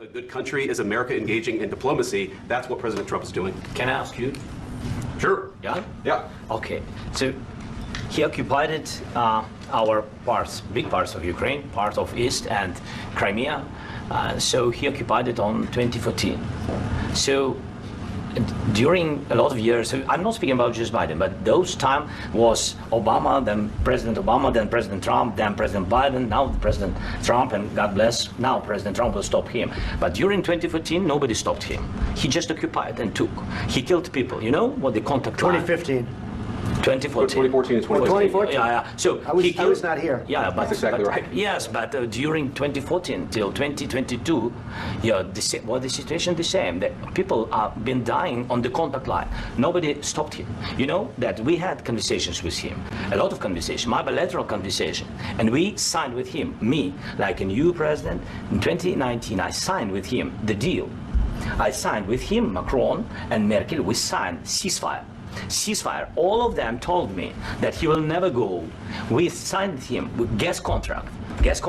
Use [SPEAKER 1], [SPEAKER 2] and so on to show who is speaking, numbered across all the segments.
[SPEAKER 1] a good country? Is America engaging in diplomacy? That's what President Trump is doing.
[SPEAKER 2] Can I ask you?
[SPEAKER 1] Sure.
[SPEAKER 2] Yeah?
[SPEAKER 1] Yeah.
[SPEAKER 2] Okay. So he occupied our parts, big parts of Ukraine, part of East and Crimea. So he occupied it on 2014. So during a lot of years, so I'm not speaking about just Biden, but those time was Obama, then President Trump, then President Biden, now President Trump, and God bless, now President Trump will stop him. But during 2014, nobody stopped him. He just occupied and took. He killed people. You know what the contact
[SPEAKER 3] 2015.
[SPEAKER 2] 2014.
[SPEAKER 1] 2014 and 2014.
[SPEAKER 3] 2014?
[SPEAKER 2] Yeah. So
[SPEAKER 3] I was not here.
[SPEAKER 2] Yeah, but
[SPEAKER 1] that's exactly right.
[SPEAKER 2] Yes, but during 2014 till 2022, yeah, the situation the same. The people have been dying on the contact line. Nobody stopped him. You know that we had conversations with him, a lot of conversation, my bilateral conversation, and we signed with him. Me, like a new president in 2019, I signed with him the deal. I signed with him, Macron and Merkel. We signed ceasefire. All of them told me that he will never go. We signed him with gas contract. Yes,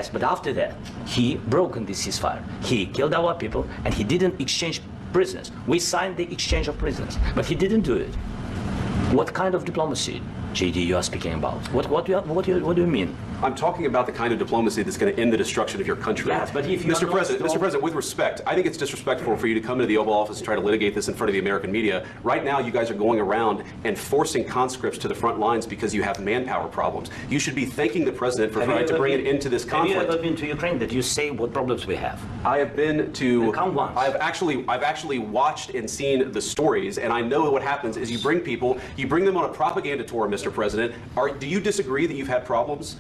[SPEAKER 2] but after that, he broken the ceasefire. He killed our people and he didn't exchange prisoners. We signed the exchange of prisoners, but he didn't do it. What kind of diplomacy, JD, you are speaking about? What do you mean?
[SPEAKER 1] I'm talking about the kind of diplomacy that's going to end the destruction of your country.
[SPEAKER 2] Yes, but if you
[SPEAKER 1] Mr. President, with respect, I think it's disrespectful for you to come into the Oval Office and try to litigate this in front of the American media. Right now, you guys are going around and forcing conscripts to the front lines because you have manpower problems. You should be thanking the president for trying to bring it into this conflict.
[SPEAKER 2] Have you ever been to Ukraine that you say what problems we have?
[SPEAKER 1] I have been to.
[SPEAKER 2] Come once.
[SPEAKER 1] I've actually watched and seen the stories, and I know what happens is you bring them on a propaganda tour, Mr. President. Do you disagree that you've had problems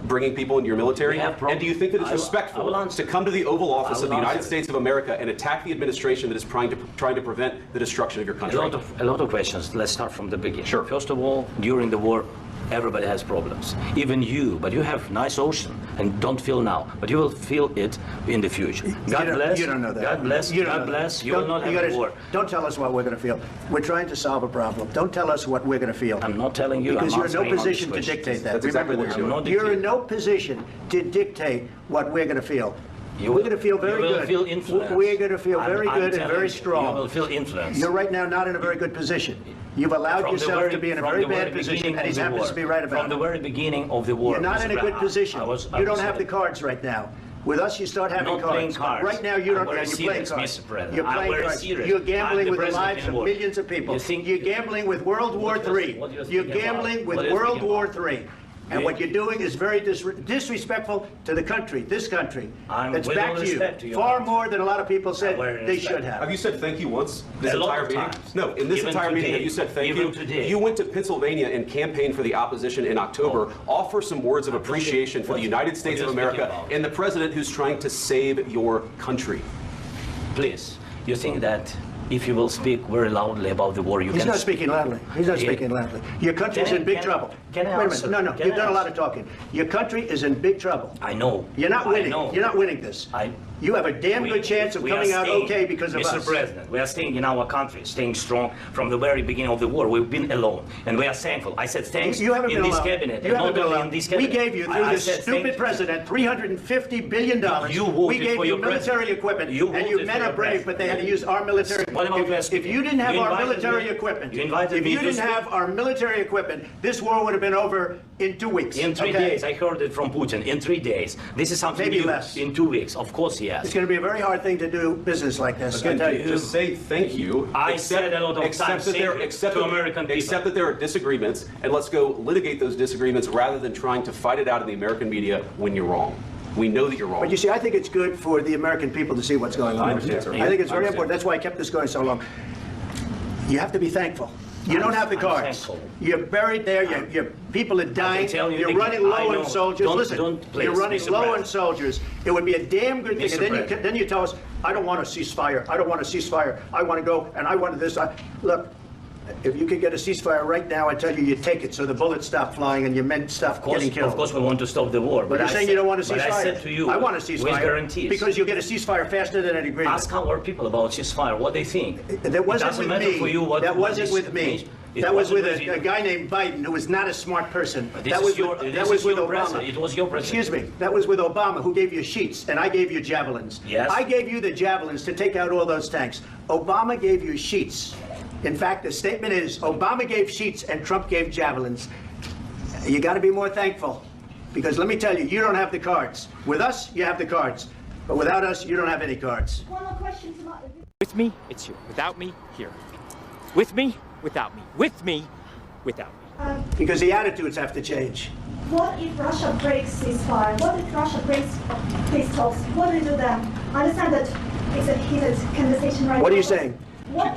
[SPEAKER 1] bringing people into your military? And do you think that it's respectful to come to the Oval Office of the United States of America and attack the administration that is trying to prevent the destruction of your country?
[SPEAKER 2] A lot of questions. Let's start from the beginning.
[SPEAKER 1] Sure.
[SPEAKER 2] First of all, during the war, everybody has problems. Even you, but you have nice ocean and don't feel now, but you will feel it in the future. God bless.
[SPEAKER 3] You don't know that.
[SPEAKER 2] God bless. God bless. You will not have a war.
[SPEAKER 3] Don't tell us what we're going to feel. We're trying to solve a problem. Don't tell us what we're going to feel.
[SPEAKER 2] I'm not telling you.
[SPEAKER 3] Because you're in no position to dictate that.
[SPEAKER 1] That's exactly what you're doing.
[SPEAKER 3] You're in no position to dictate what we're going to feel. We're going to feel very good.
[SPEAKER 2] You will feel influenced.
[SPEAKER 3] We're going to feel very good and very strong.
[SPEAKER 2] You will feel influenced.
[SPEAKER 3] You're right now not in a very good position. You've allowed yourself to be in a very bad position, and he happens to be right about it.
[SPEAKER 2] From the very beginning of the war.
[SPEAKER 3] You're not in a good position. You don't have the cards right now. With us, you start having cards. Right now, you don't. You're playing cards. You're playing cards. You're gambling with the lives of millions of people. You're gambling with World War III. You're gambling with World War III. And what you're doing is very disrespectful to the country, this country. That's back to you. Far more than a lot of people said they should have.
[SPEAKER 1] Have you said thank you once? This entire meeting? No, in this entire meeting, have you said thank you? You went to Pennsylvania and campaigned for the opposition in October. Offer some words of appreciation for the United States of America and the president who's trying to save your country.
[SPEAKER 2] Please, you think that if you will speak very loudly about the war,
[SPEAKER 3] He's not speaking loudly. He's not speaking loudly. Your country is in big trouble. Wait a minute. No. You've done a lot of talking. Your country is in big trouble.
[SPEAKER 2] I know.
[SPEAKER 3] You're not winning. You're not winning this. You have a damn good chance of coming out okay because of us.
[SPEAKER 2] Mr. President, we are staying in our country, staying strong from the very beginning of the war. We've been alone, and we are thankful. I said thanks in this cabinet.
[SPEAKER 3] You haven't been alone. We gave you, through this stupid president, $350 billion. We gave you military equipment, and you men are brave, but they had to use our military equipment. If you didn't have our military equipment, this war would have been over in 2 weeks.
[SPEAKER 2] In 3 days. I heard it from Putin. In 3 days. This is something
[SPEAKER 3] maybe
[SPEAKER 2] new.
[SPEAKER 3] Less.
[SPEAKER 2] In 2 weeks. Of course, yes.
[SPEAKER 3] It's going to be a very hard thing to do business like this.
[SPEAKER 1] Again, just say thank you.
[SPEAKER 2] I said a lot of times to American people.
[SPEAKER 1] Accept that there are disagreements, and let's go litigate those disagreements rather than trying to fight it out in the American media when you're wrong. We know that you're wrong.
[SPEAKER 3] But you see, I think it's good for the American people to see what's going on. I think it's very important. That's why I kept this going so long. You have to be thankful. You don't have the cards. You're buried there. Your people are dying. You're running low on soldiers. Listen, you're running low on soldiers. It would be a damn good thing. And then you tell us, I don't want a ceasefire. I don't want a ceasefire. I want to go, and I want this. Look, if you could get a ceasefire right now, I tell you, you take it so the bullets stop flying and your men stop getting killed.
[SPEAKER 2] Of course, we want to stop the war.
[SPEAKER 3] But you're saying you don't want a ceasefire.
[SPEAKER 2] But I said to you,
[SPEAKER 3] I want a ceasefire.
[SPEAKER 2] with guarantees.
[SPEAKER 3] Because you'll get a ceasefire faster than an agreement.
[SPEAKER 2] Ask our people about ceasefire, what they think.
[SPEAKER 3] That wasn't with me. That wasn't with me. That was with a guy named Biden who was not a smart person. That was with Obama.
[SPEAKER 2] It was your president.
[SPEAKER 3] Excuse me. That was with Obama, who gave you sheets, and I gave you javelins.
[SPEAKER 2] Yes.
[SPEAKER 3] I gave you the javelins to take out all those tanks. Obama gave you sheets. In fact, the statement is Obama gave sheets and Trump gave javelins. You got to be more thankful, because let me tell you, you don't have the cards. With us, you have the cards, but without us, you don't have any cards.
[SPEAKER 4] One more question to Martin.
[SPEAKER 5] With me, it's here. Without me, here. With me, without me. With me, without me.
[SPEAKER 3] Because the attitudes have to change.
[SPEAKER 4] What if Russia breaks ceasefire? What if Russia breaks peace talks? What do we do then? I understand that it's a heated conversation right now.
[SPEAKER 3] What are you saying?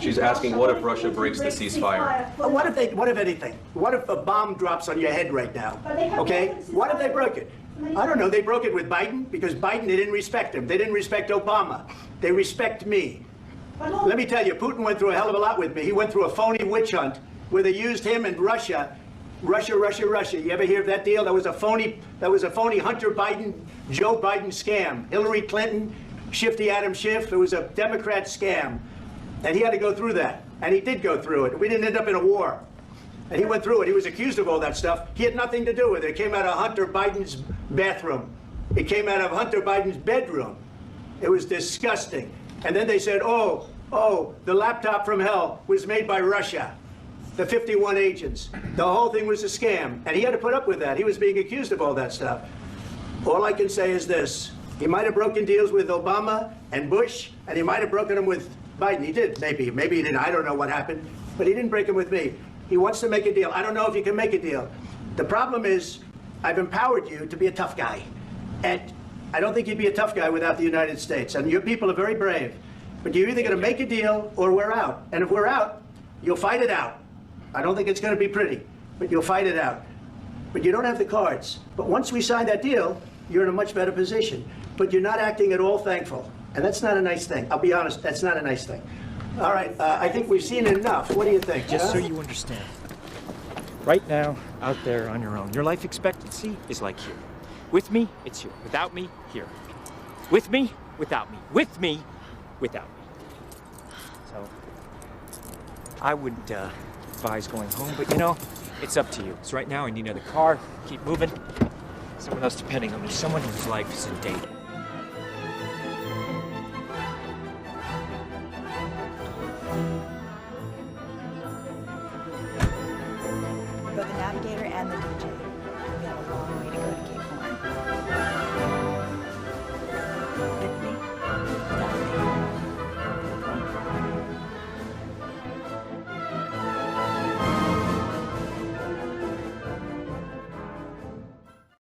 [SPEAKER 1] She's asking, what if Russia breaks the ceasefire?
[SPEAKER 3] What if anything? What if a bomb drops on your head right now? Okay? What if they broke it? I don't know. They broke it with Biden because Biden, they didn't respect him. They didn't respect Obama. They respect me. Let me tell you, Putin went through a hell of a lot with me. He went through a phony witch hunt where they used him and Russia. Russia. You ever hear of that deal? That was a phony Hunter Biden, Joe Biden scam. Hillary Clinton, Shifty Adam Schiff. It was a Democrat scam. And he had to go through that. And he did go through it. We didn't end up in a war. And he went through it. He was accused of all that stuff. He had nothing to do with it. It came out of Hunter Biden's bathroom. It came out of Hunter Biden's bedroom. It was disgusting. And then they said, oh, the laptop from hell was made by Russia. The 51 agents. The whole thing was a scam. And he had to put up with that. He was being accused of all that stuff. All I can say is this. He might have broken deals with Obama and Bush, and he might have broken them with Biden. He did, maybe. Maybe he didn't. I don't know what happened. But he didn't break them with me. He wants to make a deal. I don't know if you can make a deal. The problem is, I've empowered you to be a tough guy. And I don't think you'd be a tough guy without the United States. And your people are very brave. But you're either going to make a deal or we're out. And if we're out, you'll fight it out. I don't think it's going to be pretty, but you'll fight it out. But you don't have the cards. But once we sign that deal, you're in a much better position. But you're not acting at all thankful. And that's not a nice thing. I'll be honest, that's not a nice thing. All right, I think we've seen enough. What do you think?
[SPEAKER 5] Just so you understand. Right now, out there on your own, your life expectancy is like here. With me, it's here. Without me, here. With me, without me. With me, without me. So, I would advise going home, but you know, it's up to you. So right now, I need another car. Keep moving. Someone else depending on me. Someone whose life is in danger.